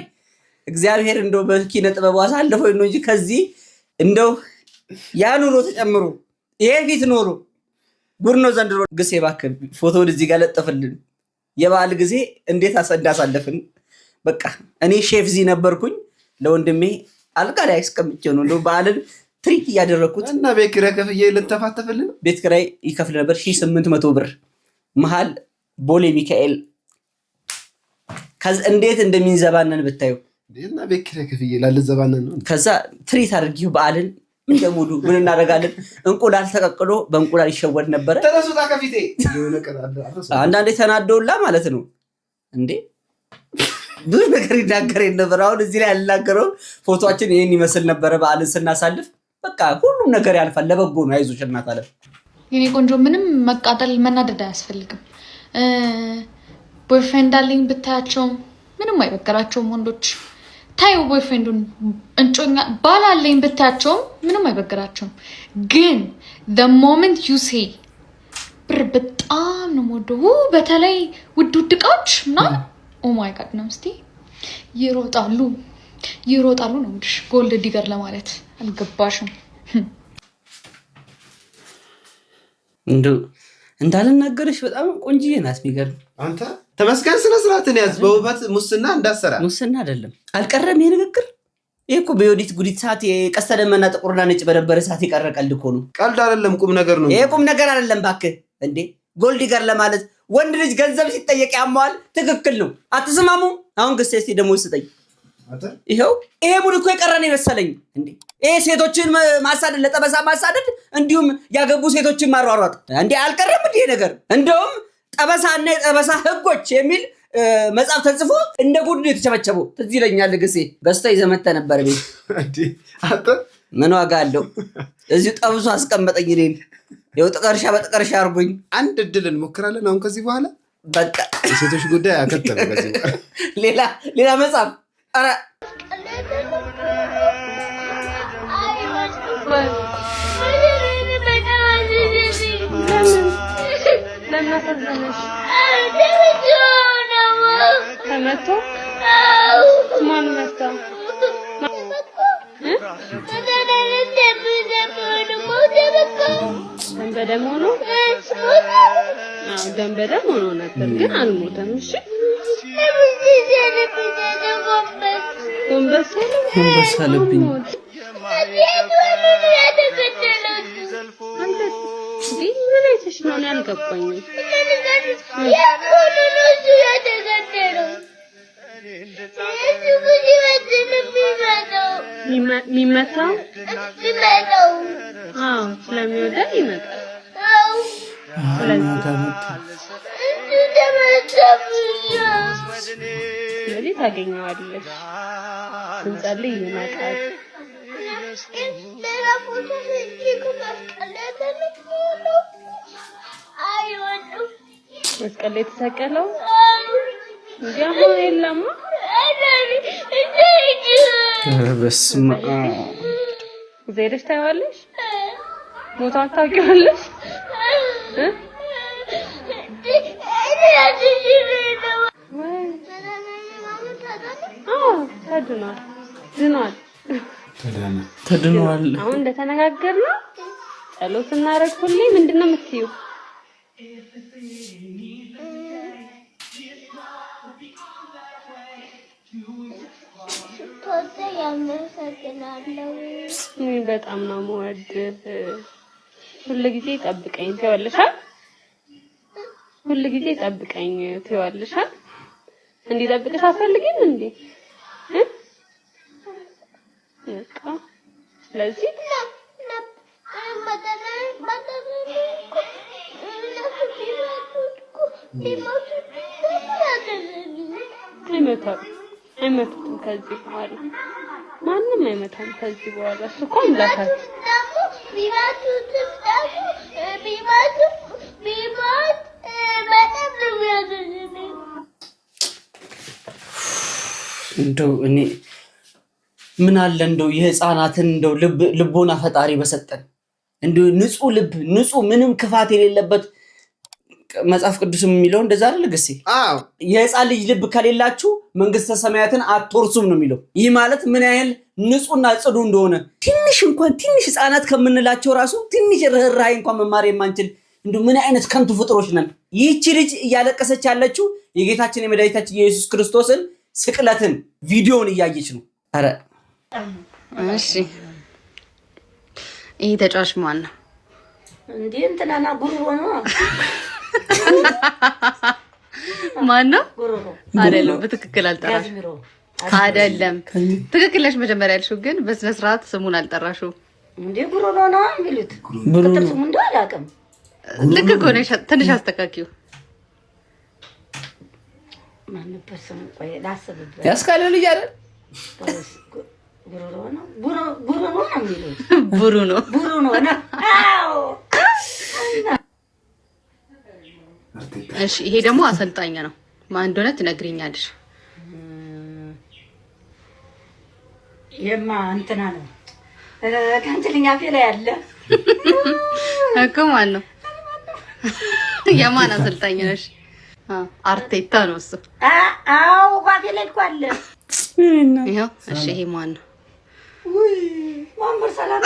እግዚአብሔር እንደው በኪነ ጥበብ አሳልፎ ነው እንጂ ከዚህ እንደው ያ ኑሮ ተጨምሮ ይሄ ፊት ኖሮ ጉር ነው ዘንድሮ። ግሴ እባክህ ፎቶውን እዚህ ጋር ለጥፍልን። የበዓል ጊዜ እንዴት እንዳሳለፍን በቃ እኔ ሼፍ ዚ ነበርኩኝ። ለወንድሜ አልጋ ላይ አስቀምጬ ነው እንደው በዓልን ትሪክ እያደረኩት እና ቤት ኪራይ ከፍዬ ልንተፋተፍልን። ቤት ኪራይ ይከፍል ነበር 1800 ብር መሃል ቦሌ ሚካኤል። ከዛ እንዴት እንደሚንዘባነን ብታዩ እና ቤት ኪራይ ከፍዬ ላልዘባነን ነው። ከዛ ትሪት አድርጊው በዓልን እንደሙሉ ምን እናደርጋለን? እንቁላል ተቀቅሎ በእንቁላል ይሸወድ ነበረ። ተነሱታ ከፊቴ አንዳንዴ ተናደውላ ማለት ነው እንዴ ብዙ ነገር ይናገር ነበር። አሁን እዚህ ላይ ያልናገረው ፎቶአችን ይሄን ይመስል ነበረ በዓልን ስናሳልፍ። በቃ ሁሉም ነገር ያልፋል፣ ለበጎ ነው። አይዞሽ እናት አለ የኔ ቆንጆ። ምንም መቃጠል መናደድ አያስፈልግም። ቦይፍሬንድ አለኝ ብታያቸው ምንም አይበገራቸውም ወንዶች። ታዩ ቦይፍሬንዱን እንጮኛ ባል አለኝ ብታያቸው ምንም አይበገራቸውም። ግን the moment you say ብር በጣም ነው የምወደው በተለይ ውድ እቃዎች ምናምን ኦ ማይ ጋድ ነው እስቲ ይሮጣሉ ነው እንግዲህ ጎልድ ዲገር ለማለት አልገባሽም። እንዳልናገርሽ በጣም ቆንጂዬ ናት። የሚገርም አንተ ተመስገን። ስነ ስርዓትን ያዝ። በውበት ሙስና እንዳሰራ ሙስና አይደለም አልቀረም። ይሄ ንግግር ይሄ እኮ በዮዲት ጉዲት ሰዓት የቀስተ ደመና ጥቁርና ነጭ በነበረ ሰዓት የቀረ ቀልድ እኮ ነው። ቀልድ አይደለም፣ ቁም ነገር ነው። ይሄ ቁም ነገር አይደለም እባክህ እንዴ። ጎልድ ዲገር ለማለት ወንድ ልጅ ገንዘብ ሲጠየቅ ያማዋል። ትክክል ነው። አትስማሙም? አሁን ግስ እስቲ ደሞ ይስጠኝ። ይሄው ይሄ ሙሉ እኮ የቀረን ይመስለኝ እንዴ። ይሄ ሴቶችን ማሳደድ፣ ለጠበሳ ማሳደድ፣ እንዲሁም ያገቡ ሴቶችን ማሯሯጥ እንዴ አልቀረም እንዴ ነገር። እንደውም ጠበሳና የጠበሳ ህጎች የሚል መጽሐፍ ተጽፎ እንደ ጉድ የተቸበቸበው ትዝ ይለኛል። ግሴ ገዝተህ ይዘህ መተህ ነበር ቤት እንዴ። አንተ ምን ዋጋ አለው? እዚሁ ጠብሶ አስቀመጠኝ እኔን። ይኸው ጥቀርሻ በጥቀርሻ አድርጎኝ። አንድ እድል እንሞክራለን አሁን ከዚህ በኋላ በቃ የሴቶች ጉዳይ አከተለ። ከዚህ ሌላ መጽሐፍ ኧረ ለምን አሳዘነሽ? ተመቶ ማን መታ? ደም በደም ሆኖ ደም በደም ሆኖ ነበር ግን አልሞተም። እሺ ጎንበስ አለብኝ። ምን አይተሽ ነው? እኔ አልገባኝም። የሚመታው ስለሚወዳ ይመጣል። ስለዚህ ታገኘዋለሽ። ስንጸልይ ይመጣል። መስቀል ላይ የተሰቀለው እንዲያማ የለማ። በስመ አብ ዘይደሽ ታይዋለሽ። ሞታው ታውቂዋለሽ? ተድኗል። አሁን እንደተነጋገርነው ጸሎት እናደርግ። ሁሌ ምንድነው የምትይው? በጣም ነው የምወድህ። ሁልጊዜ ጠብቀኝ ትይዋለሽ። ሁልጊዜ ጠብቀኝ ትይዋለሽ። እንዲጠብቅሽ አትፈልጊም እንዴ? በቃ ስለዚህ አይመቱም ከዚህ በኋላ ማንም አይመታም ከዚህ በኋላ። እሱ እኮ አምላካት እንደው እኔ ምን አለ እንደው የህፃናትን እንደው ልቦና ፈጣሪ በሰጠን እንደው ንጹህ ልብ ንጹህ ምንም ክፋት የሌለበት መጽሐፍ ቅዱስም የሚለው እንደዛ አይደል ግሴ? አዎ የህፃን ልጅ ልብ ከሌላችሁ መንግስተ ሰማያትን አትወርሱም ነው የሚለው። ይህ ማለት ምን ያህል ንጹህና ጽዱ እንደሆነ ትንሽ እንኳን ትንሽ ህፃናት ከምንላቸው ራሱ ትንሽ ርህራሄ እንኳን መማር የማንችል እንደው ምን አይነት ከንቱ ፍጥሮች ነን። ይህች ልጅ እያለቀሰች ያለችው የጌታችን የመድኃኒታችን የኢየሱስ ክርስቶስን ስቅለትን ቪዲዮን እያየች ነው። አረ እሺ ይሄ ተጫዋች ማን ነው እንዴ? እንትናና ጉሩሮ ነው። ማን ነው? አይደለም፣ በትክክል አልጠራሽ። አይደለም፣ ትክክል ነሽ። መጀመሪያ ያልሽው ግን በስነ ስርዓት ስሙን አልጠራሽው። እንዴ ጉሩሮ ነው የሚሉት። ቅጥል ስሙ እንደው አላውቅም። ልክ እኮ ነሽ። ትንሽ አስተካኪው። ማን ነበር ስሙ? ቆይ ላስብበት። ያስካለ ልጅ አይደል? ጉሩሮ ነው። ጉሩሮ ነው የሚሉት። ብሩኖ ነው። አዎ እሺ ይሄ ደግሞ አሰልጣኝ ነው። ማን እንደሆነ ትነግሪኛለሽ? የማ እንትና ነው ከእንትልኛ ፌላ ያለ እኮ ማን ነው? የማን አሰልጣኝ ነሽ? አርቴታ ነው እሱ። አዎ ጓፌ ላይ እኮ አለ። ይሄው እሺ ይሄ ማን ነው? ውይ ማምር ሰላም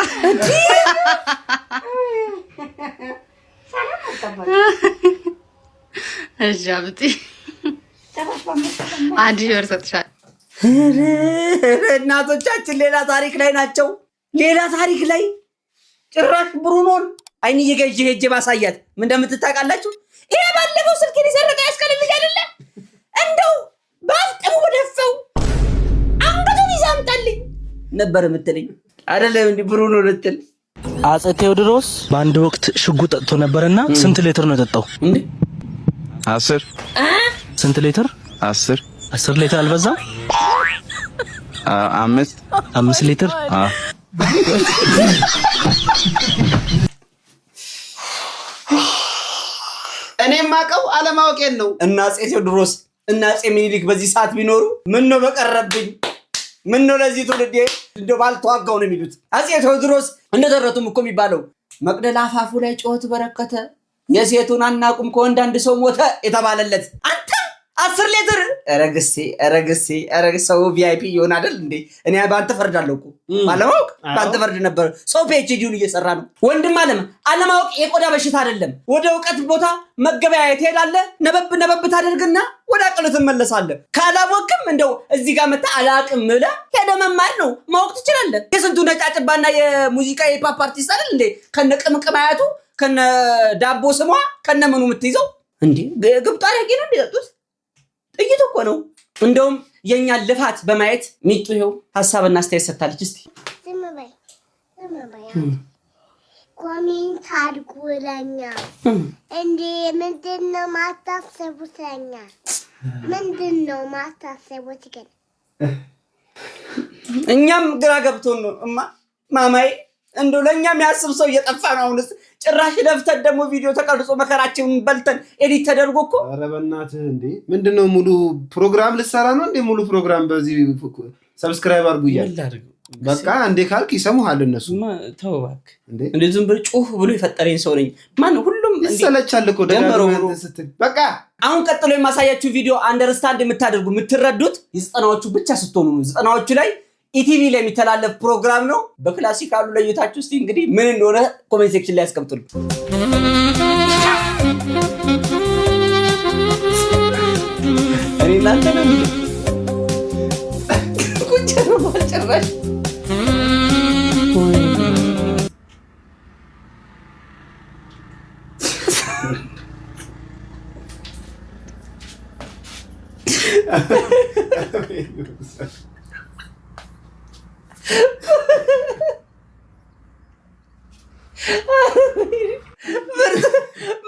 እሺ አብቲ አንድ ሺህ ሰጥሻል። እናቶቻችን ሌላ ታሪክ ላይ ናቸው። ሌላ ታሪክ ላይ ጭራሽ ብሩኖን አይን እየገዥ ሄጄ ባሳያት ምን እንደምትታቃላችሁ። ይሄ ባለፈው ስልኬን የሰረቀ ያስከለልኝ አይደለ? እንደው ባፍጠሙ ወደፈው አንገቱን ይዛምጣልኝ ነበር የምትለኝ አይደለም እንዴ? ብሩኖ ልትል አፄ ቴዎድሮስ በአንድ ወቅት ሽጉጥ ጠጥቶ ነበርና ስንት ሊትር ነው የጠጣው? 10 ስንት ሊትር? 10 ሊትር አልበዛ? 5 ሊትር። እኔ ማቀው አለማወቄን ነው። እና አፄ ቴዎድሮስ እና አፄ ምኒልክ በዚህ ሰዓት ቢኖሩ ምን ነው በቀረብኝ? ምን ነው ለዚህ ትውልድ እንደው ባልተዋጋው ነው የሚሉት አፄ ቴዎድሮስ እንደደረቱም እኮ የሚባለው መቅደላ አፋፉ ላይ ጮት በረከተ የሴቱን አናቁም ከወንድ አንድ ሰው ሞተ የተባለለት አንተ 10 ሊትር ረግሴ ሰው ቪአይፒ ይሆን አይደል እንዴ? እኔ ባንተ ፈርዳለሁ እኮ ባለማወቅ ባንተ ፈርድ ነበር። ሰው ፒኤችዲውን እየሰራ ነው። ወንድም አለማወቅ የቆዳ በሽታ አይደለም። ወደ እውቀት ቦታ መገበያየት ትሄዳለህ። ነበብ ታደርግና ወደ አቅሉ ትመለሳለህ። ካላወቅም እንደው እዚህ ጋር መጣ አላቅም ብለህ ሄደህ መማር ነው። ማወቅ ትችላለህ። የስንቱ ነጫጭባና የሙዚቃ የፓፕ አርቲስት አይደል እንዴ? ከነ ቅምቅማያቱ ከነ ዳቦ ስሟ ከነ ምኑ የምትይዘው እንዴ? ግብጣ ያቂ ነው እንዲጠጡት ጥይት እኮ ነው። እንደውም የኛን ልፋት በማየት ሚጡ ይኸው ሐሳብና አስተያየት ሰጥታለች። እስቲ ዝም በይ ኮሜንት አድርጉልኛ እንዴ ምንድነው ማታሰቡትኛ? ምንድነው ማታሰቡት ግን? እኛም ግራ ገብቶን ነው ማማዬ። እንደው ለኛም ያስብ ሰው እየጠፋ ነው። አሁንስ ጭራሽ ለፍተን ደግሞ ቪዲዮ ተቀርጾ መከራችንን በልተን ኤዲት ተደርጎ እኮ ኧረ በእናትህ እንዴ ምንድነው ሙሉ ፕሮግራም ልሰራ ነው እንዴ? ሙሉ ፕሮግራም በዚህ ሰብስክራይብ አድርጉ እያለ በቃ እንዴ ካልክ ይሰሙሃል እነሱ። ተው እባክህ እንዴ ዝም ብሎ ጩህ ብሎ የፈጠረኝ ሰው ነኝ። ማን ሁሉም ይሰለቻል እኮ ደጋግመህ ስትል በቃ። አሁን ቀጥሎ የማሳያችሁ ቪዲዮ አንደርስታንድ የምታደርጉ የምትረዱት የዘጠናዎቹ ብቻ ስትሆኑ ነው። ዘጠናዎቹ ላይ ኢቲቪ ላይ የሚተላለፍ ፕሮግራም ነው። በክላሲካሉ ለይታችሁ እስቲ እንግዲህ ምን እንደሆነ ኮሜንት ሴክሽን ላይ አስቀምጡልኝ። እኔ እናንተ ነው ቁጭ ነው ማልጨራሽ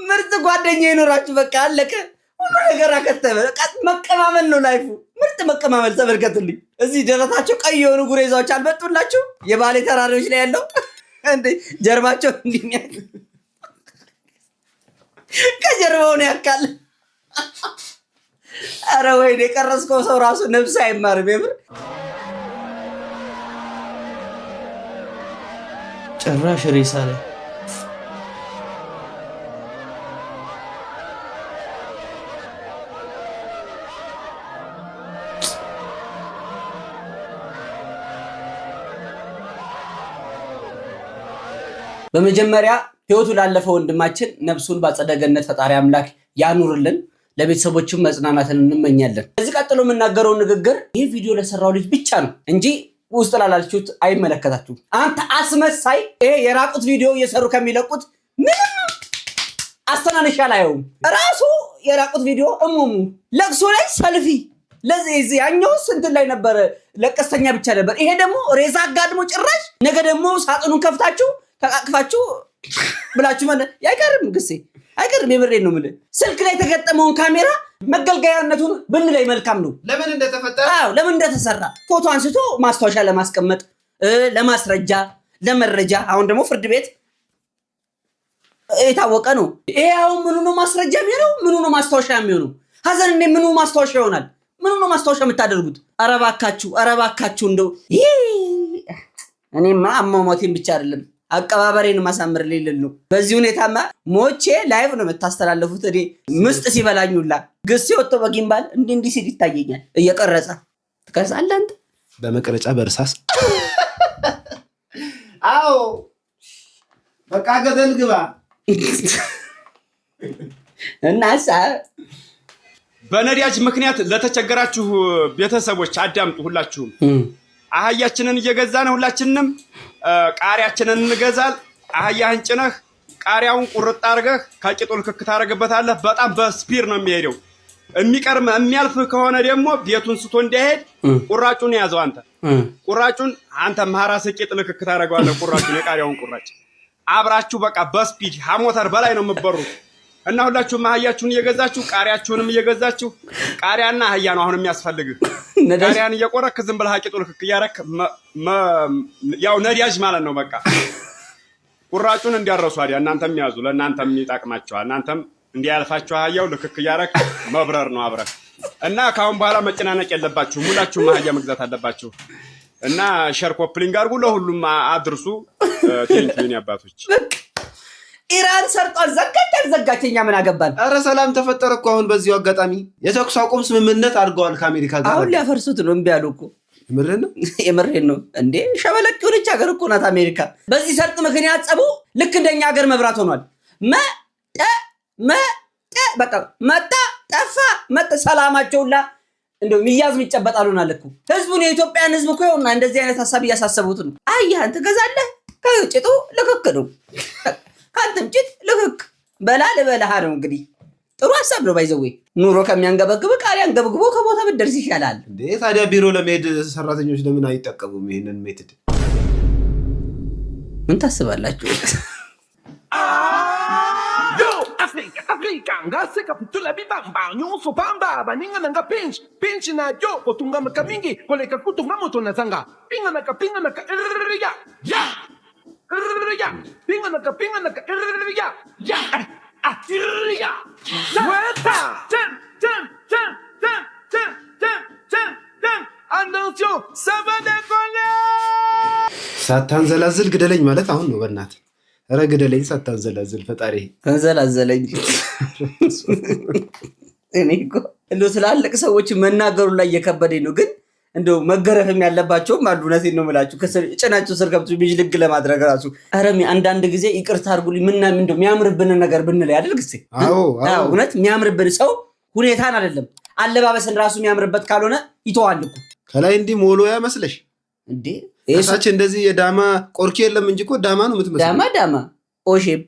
ምርጥ ጓደኛ ይኖራችሁ። በቃ አለቀ ሁሉ ነገር አከተመ። መቀማመል ነው ላይፉ። ምርጥ መቀማመል ተመልከቱልኝ። እዚህ ደረታቸው ቀይ የሆኑ ጉሬዛዎች አልመጡላችሁ? የባሌ ተራሮች ላይ ያለው እንዴ ጀርባቸው እንዲኛል ከጀርባው ነው ያካል። አረ ወይኔ የቀረስከው ሰው ራሱ ነፍስ አይማርም። የምር ጭራሽ ሬሳ ላይ በመጀመሪያ ህይወቱ ላለፈው ወንድማችን ነፍሱን በአጸደ ገነት ፈጣሪ አምላክ ያኑርልን። ለቤተሰቦችም መጽናናትን እንመኛለን። እዚህ ቀጥሎ የምናገረው ንግግር ይህ ቪዲዮ ለሰራው ልጅ ብቻ ነው እንጂ ውስጥ ላላችሁት አይመለከታችሁም። አንተ አስመሳይ! ይሄ የራቁት ቪዲዮ እየሰሩ ከሚለቁት ምንም አስተናነሻ ላይውም ራሱ የራቁት ቪዲዮ እሙሙ ለቅሶ ላይ ሰልፊ ለዚህ ያኛው ስንት ላይ ነበር? ለቀስተኛ ብቻ ነበር። ይሄ ደግሞ ሬዛ አጋድሞ ጭራሽ ነገ ደግሞ ሳጥኑን ከፍታችሁ ተቃቅፋችሁ ብላችሁ ማለት አይቀርም። ግሴ አይቀርም። የምሬን ነው የምልህ። ስልክ ላይ የተገጠመውን ካሜራ መገልገያነቱን ብንለይ መልካም ነው። ለምን እንደተፈጠረ ለምን እንደተሰራ ፎቶ አንስቶ ማስታወሻ ለማስቀመጥ ለማስረጃ ለመረጃ። አሁን ደግሞ ፍርድ ቤት የታወቀ ነው። ይሄ አሁን ምኑ ነው ማስረጃ የሚሆነው? ምኑ ነው ማስታወሻ የሚሆነው? ሀዘን እንደ ምኑ ማስታወሻ ይሆናል? ምኑ ነው ማስታወሻ የምታደርጉት? ኧረ እባካችሁ እንደው እኔማ አሟሟቴን ብቻ አይደለም አቀባበሬን ማሳመር ሌል ነው። በዚህ ሁኔታማ ሞቼ ላይቭ ነው የምታስተላለፉት። እኔ ምስጥ ሲበላኙላ ግስ ወጥቶ በጊምባል እንዲህ ሲል ይታየኛል። እየቀረጸ ትቀርጻለህ አንተ በመቅረጫ በእርሳስ። አዎ በቃ ገደል ግባ እናሳ። በነዳጅ ምክንያት ለተቸገራችሁ ቤተሰቦች አዳምጡ። ሁላችሁም አህያችንን እየገዛን ሁላችንንም ቃሪያችንን እንገዛል። አህያህን ጭነህ ቃሪያውን ቁርጥ አድርገህ ከቂጡን ክክ ታደርግበታለህ። በጣም በስፒር ነው የሚሄደው። የሚቀርም የሚያልፍ ከሆነ ደግሞ ቤቱን ስቶ እንዳይሄድ ቁራጩን ያዘው። ቁራጩን አንተ ማራስ ቂጥ ልክክ ታደርገዋለህ። ቁራጩን የቃሪያውን ቁራጭ አብራችሁ በቃ በስፒድ ሀሞተር በላይ ነው የምትበሩት። እና ሁላችሁም አህያችሁን እየገዛችሁ ቃሪያችሁንም እየገዛችሁ ቃሪያና አህያ ነው አሁን የሚያስፈልግህ። ቃሪያን እየቆረክ ዝም ብለህ ቂጡን ክክ እያደረክ ያው ነዳጅ ማለት ነው። በቃ ቁራጩን እንዲያረሱ አይደል? እናንተም ያዙ፣ ለእናንተም ይጣቅማችኋል። እናንተም እንዲያልፋችሁ አህያው ልክክ እያደረክ መብረር ነው አብረህ። እና ካሁን በኋላ መጨናነቅ የለባችሁም። ሁላችሁም አህያ መግዛት አለባችሁ። እና ሸር ኮፕሊንግ አድርጉ፣ ለሁሉም አድርሱ። ቴንኪውን አባቶች። ኢራን ሰርጧል፣ ዘጋችኛ ምን አገባን? ኧረ ሰላም ተፈጠረ እኮ አሁን በዚሁ አጋጣሚ የተኩስ አቁም ስምምነት አድርገዋል ከአሜሪካ ጋር። አሁን ሊያፈርሱት ነው፣ እምቢ አሉ እኮ። የምሬን ነው እንዴ? ሸበለቅ የሆነች ሀገር እኮ ናት አሜሪካ። በዚህ ሰርጥ ምክንያት ጸቡ ልክ እንደኛ ሀገር መብራት ሆኗል። በቃ መጣ ጠፋ መጣ ሰላማቸውላ እንደው ሚያዝ ሚጨበጣሉናል እኮ ህዝቡን። የኢትዮጵያን ህዝብ እኮ ይኸውና እንደዚህ አይነት ሐሳብ እያሳሰቡት ነው። አያህን ትገዛለህ ከጭጡ ልክክ ነው ካንተም ጭት ልክክ በላ ልበላህ ነው እንግዲህ። ጥሩ ሐሳብ ነው ባይዘው። ኑሮ ከሚያንገበግብ ቃል ያንገብግቦ ከቦታ ብደርስ ይሻላል እንዴ። ታዲያ ቢሮ ለመሄድ ሰራተኞች ለምን አይጠቀሙም ይሄንን ሜትድ? ምን ታስባላችሁ? Afrika, ngase kapitula bibamba, nyonso pamba, baninga nanga pinch na yo, otunga makamingi, kole kakutunga moto na zanga. Pinga naka ya. Ya. Pinga naka ya. Ya. Ya. Suelta. Attention, ça va décoller. ሳታንዘላዝል ግደለኝ ማለት አሁን ነው በእናትህ። ኧረ ግደለኝ ሳታንዘላዝል ፈጣሪ ተንዘላዘለኝ። እኔ እኮ እንደው ስላልቅ ሰዎች መናገሩ ላይ እየከበደኝ ነው፣ ግን እንደው መገረፍም ያለባቸውም አሉ። እውነቴን ነው የምላችሁ። ጭናቸው ስር ገብቶ ቢጅልግ ለማድረግ ራሱ ኧረ አንዳንድ ጊዜ ይቅርታ አድርጉልኝ ምናምን እንደው የሚያምርብን ነገር ብንል ያድርግ እስኪ። አዎ እውነት የሚያምርብን ሰው ሁኔታን አይደለም አለባበስን ራሱ የሚያምርበት ካልሆነ ይተዋል እኮ። ከላይ እንዲህ ሞሎያ መስለሽ እንዴ? እሳች እንደዚህ የዳማ ቆርኪ የለም እንጂ እኮ ዳማ ነው የምትመስለው። ዳማ ኦሼፕ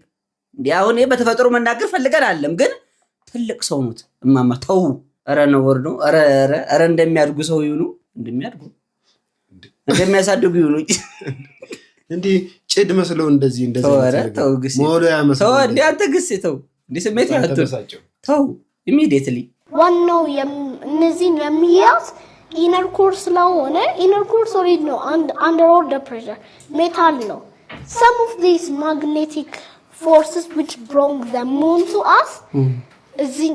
እንዴ! አሁን በተፈጥሮ መናገር ፈልገን አይደለም፣ ግን ትልቅ ሰው ነው እማማ። ተው ኧረ ነው ወርዶ ኧረ እንደሚያድጉ ሰው ይሁኑ፣ እንደሚያሳድጉ ይሁኑ። እንዴ ጭድ መስለው እንደዚህ ተው ግስ ሞሎያ መስለው ተው እንዴ! አንተ ግስ ተው እንዴ! ስሜት ያህቱ ተው ኢሚዲየትሊ ዋናው እነዚህን የሚያዝ ኢነር ኮር ስለሆነ ኢነር ኮር ሶሊድ ነው፣ አንደር ኦርደር ፕሬሸር ሜታል ነው። some of these magnetic forces which brought the moon to us እዚህ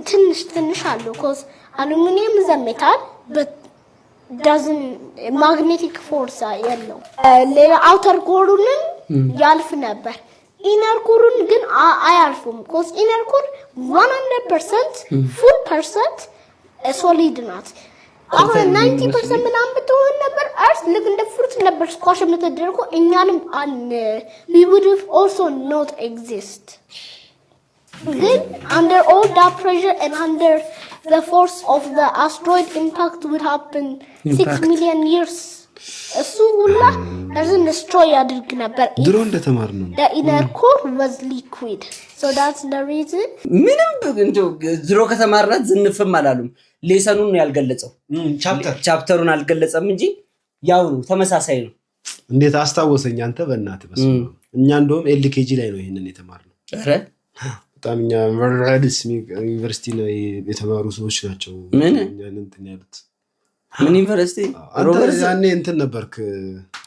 ትንሽ አሉ because aluminum is a metal but doesn't magnetic force ያለው ሌላ outer core-ን ያልፍ ነበር። ኢነር ኮሩን ግን አያልፉም because ኢነር ኮር 100% full percent solid ናት። አሁን 90% ምናምን ብትሆን ነበር እርስ ልክ እንደ ፍሩት ነበር ስኳሽ የምትደርገው እኛንም we would have also not exist. Then under all that pressure and under the force of the asteroid impact would happen 6 million years. እሱ ሁላ እርዝን destroy ያድርግ ነበር። ድሮ እንደተማርነው the inner core was liquid, so that's the reason. ምንም እንደው ድሮ ከተማርናት ዝንፍም አላሉም። ሌሰኑን ነው ያልገለጸው፣ ቻፕተሩን አልገለጸም እንጂ ያው ነው ተመሳሳይ ነው። እንዴት አስታወሰኝ አንተ በእናትህ በስመ አብ። እኛ እንደውም ኤልኬጂ ላይ ነው ይሄንን የተማርነው። ኧረ በጣም እኛ ወራዲስ ዩኒቨርሲቲ ላይ የተማሩ ሰዎች ናቸው። ምን እኛን እንትን ያሉት ምን ዩኒቨርሲቲ ሮበርት ያኔ እንትን ነበርክ?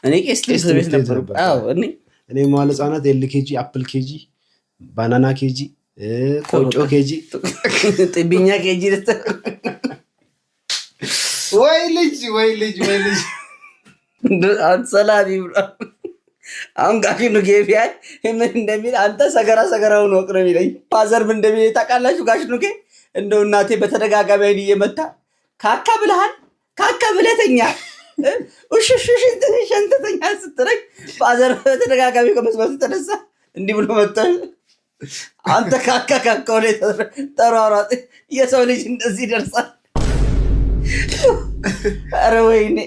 እኔ ቄስ ቤት ነበርኩ። አዎ እኔ መዋለ ህጻናት ኤልኬጂ፣ አፕል ኬጂ፣ ባናና ኬጂ፣ ቆጮ ኬጂ፣ ጥብኛ ኬጂ ወይ ልጅ ሰላም ይብራል። አሁን ጋሽ ነው ጌፊያይ ምን እንደሚል አንተ ሰገራውን ወቅ ነው የሚለኝ። ፋዘር ምን እንደሚል ታውቃላችሁ? ጋሽ ነው እንደው እናቴ በተደጋጋሚ አይን እየመታ ካካ ብለሃል ካካ ብለተኛ እሽሽሽ እንተኛ ስትረኝ ፋዘር በተደጋጋሚ ከመስማት ተነሳ እንዲህ ብሎ መጣ። አንተ ካካ ወደ ተሯሯጥ የሰው ልጅ እንደዚህ ይደርሳል? ኧረ ወይኔ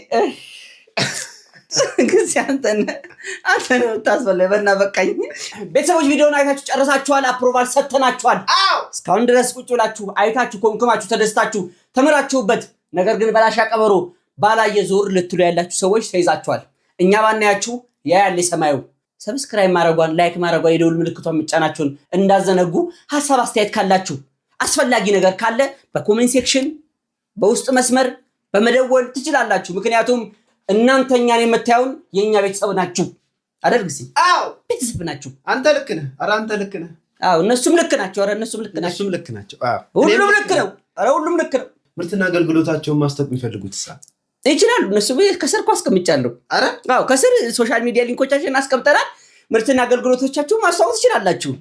ግስ አንተ ነው ታስበለ በና በቃኝ። ቤተሰቦች ቪዲዮውን አይታችሁ ጨርሳችኋል? አፕሮቫል ሰጥተናችኋል? እስካሁን ድረስ ቁጭ ብላችሁ አይታችሁ ኮምኮማችሁ ተደስታችሁ ተምራችሁበት፣ ነገር ግን በላሻ ቀበሮ ባላየ ዞር ልትሉ ያላችሁ ሰዎች ተይዛችኋል። እኛ ባናያችሁ ያያል ሰማዩ። ሰብስክራይብ ማድረጓን ላይክ ማድረጓን የደውል ምልክቷን ምጫናችሁን እንዳዘነጉ። ሐሳብ አስተያየት ካላችሁ አስፈላጊ ነገር ካለ በኮሜንት ሴክሽን በውስጥ መስመር በመደወል ትችላላችሁ። ምክንያቱም እናንተኛን የምታዩን የኛ ቤተሰብ ናችሁ አይደል? ግሲ አዎ ቤተሰብ ናችሁ። አንተ ልክ ነህ። ኧረ አንተ ልክ ነህ። አዎ እነሱም ልክ ናቸው። ኧረ እነሱም ልክ ናቸው። አዎ ሁሉም ልክ ነው። ኧረ ሁሉም ልክ ነው። ምርትና አገልግሎታቸውን ማስተዋወቅ የሚፈልጉት ይችላሉ እነሱ ከስር እኮ አስቀምጫለሁ። አዎ ከስር ሶሻል ሚዲያ ሊንኮቻችን አስቀምጠናል። ምርትና አገልግሎቶቻችሁ ማስተዋወቅ ትችላላችሁ።